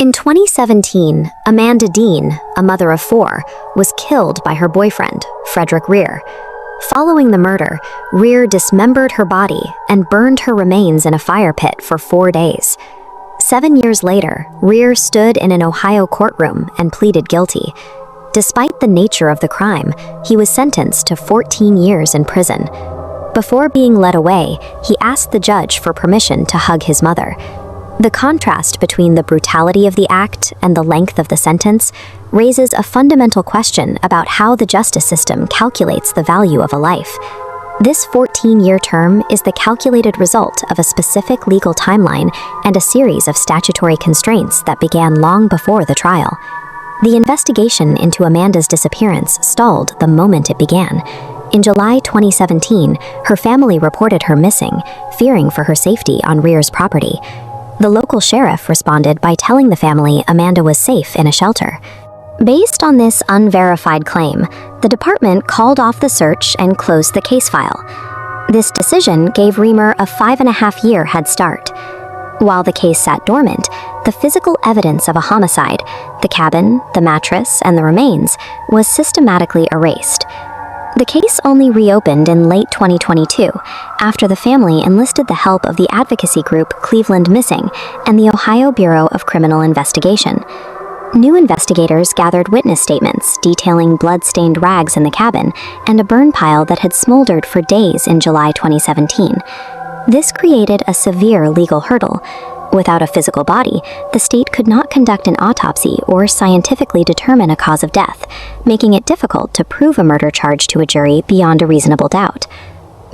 In 2017, Amanda Dean, a mother of 4, was killed by her boyfriend, Frederick Reer. Following the murder, Reer dismembered her body and burned her remains in a fire pit for 4 days. 7 years later, Reer stood in an Ohio courtroom and pleaded guilty. Despite the nature of the crime, he was sentenced to 14 years in prison. Before being led away, he asked the judge for permission to hug his mother. The contrast between the brutality of the act and the length of the sentence raises a fundamental question about how the justice system calculates the value of a life. This 14-year term is the calculated result of a specific legal timeline and a series of statutory constraints that began long before the trial. The investigation into Amanda's disappearance stalled the moment it began. In July 2017, her family reported her missing, fearing for her safety on Reer's property. The local sheriff responded by telling the family Amanda was safe in a shelter. Based on this unverified claim, the department called off the search and closed the case file. This decision gave Reer a 5.5-year head start. While the case sat dormant, the physical evidence of a homicide, the cabin, the mattress, and the remains, was systematically erased. The case only reopened in late 2022, after the family enlisted the help of the advocacy group Cleveland Missing and the Ohio Bureau of Criminal Investigation. New investigators gathered witness statements detailing blood-stained rags in the cabin and a burn pile that had smoldered for days in July 2017. This created a severe legal hurdle. Without a physical body, the state could not conduct an autopsy or scientifically determine a cause of death, making it difficult to prove a murder charge to a jury beyond a reasonable doubt.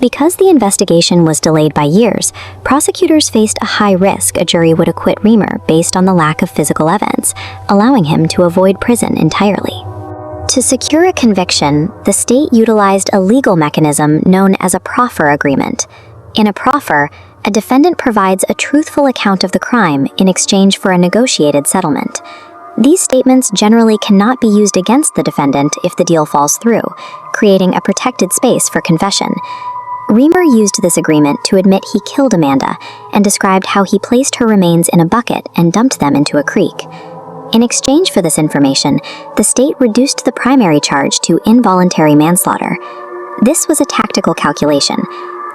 Because the investigation was delayed by years, prosecutors faced a high risk a jury would acquit Reer based on the lack of physical evidence, allowing him to avoid prison entirely. To secure a conviction, the state utilized a legal mechanism known as a proffer agreement. In a proffer, a defendant provides a truthful account of the crime in exchange for a negotiated settlement. These statements generally cannot be used against the defendant if the deal falls through, creating a protected space for confession. Reer used this agreement to admit he killed Amanda and described how he placed her remains in a bucket and dumped them into a creek. In exchange for this information, the state reduced the primary charge to involuntary manslaughter. This was a tactical calculation.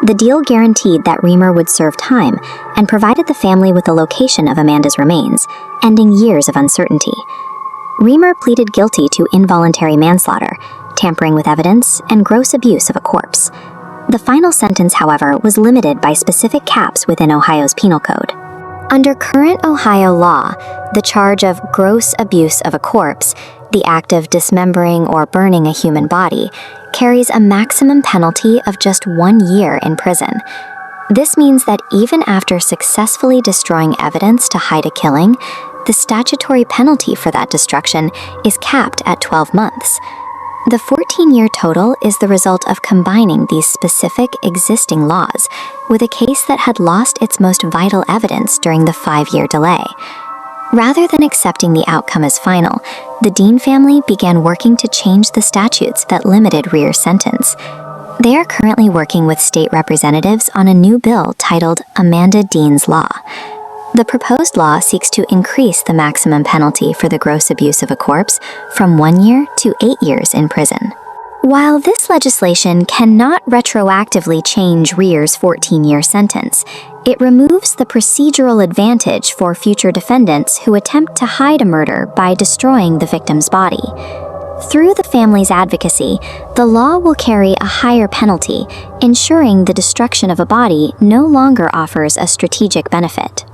The deal guaranteed that Reer would serve time and provided the family with the location of Amanda's remains, ending years of uncertainty. Reer pleaded guilty to involuntary manslaughter, tampering with evidence, and gross abuse of a corpse. The final sentence, however, was limited by specific caps within Ohio's penal code. Under current Ohio law, the charge of gross abuse of a corpse, the act of dismembering or burning a human body, carries a maximum penalty of just 1 year in prison. This means that even after successfully destroying evidence to hide a killing, the statutory penalty for that destruction is capped at 12 months. The 14-year total is the result of combining these specific existing laws with a case that had lost its most vital evidence during the 5-year delay. Rather than accepting the outcome as final, the Dean family began working to change the statutes that limited Reer's sentence. They are currently working with state representatives on a new bill titled Amanda Dean's Law. The proposed law seeks to increase the maximum penalty for the gross abuse of a corpse from 1 year to 8 years in prison. While this legislation cannot retroactively change Reer's 14-year sentence, it removes the procedural advantage for future defendants who attempt to hide a murder by destroying the victim's body. Through the family's advocacy, the law will carry a higher penalty, ensuring the destruction of a body no longer offers a strategic benefit.